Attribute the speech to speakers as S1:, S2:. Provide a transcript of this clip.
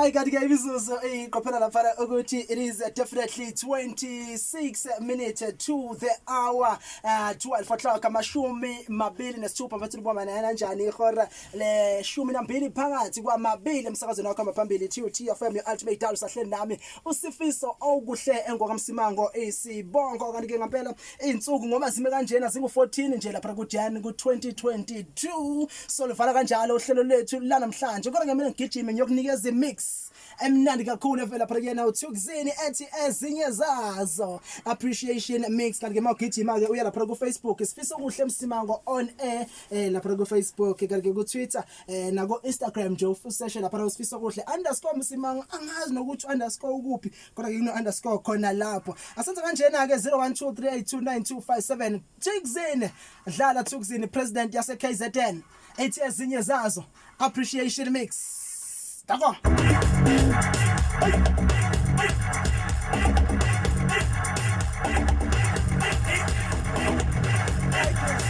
S1: Hayi kanti ke imizuzu iqophela lapha ukuthi it is definitely 26 minutes to the hour 12 o'clock amashumi mabili nesithupha mfethu ubona kanjani ihora le 12 phakathi kwamabili emsakazweni wakho amaphambili TUT FM ultimate dance sahleli nami usifiso okuhle engokamsimango isibongo kanti ke ngempela izinsuku ngoba zime kanjena zingu14 nje lapha kuJanuary ku2022 so livala kanjalo uhlelo lethu lanamhlanje kodwa ngemini ngigijime ngiyokunikeza imix emnandi kakhulu evela phela kuyena uThukzini ethi ezinye zazo appreciation mix kanti ke mawugijima ke uya lapha ku Facebook sifisa ukuhle emsimango on air lapha ku Facebook kanti ke ku Twitter na ku Instagram nje ufuseshe lapha usifisa ukuhle _msimango angazi nokuthi _ ukuphi kodwa ke kuno _ khona lapho asenze kanjena ke 0123829257 Thukzini dlala Thukzini president yase KZN ethi ezinye zazo appreciation mix D'accord.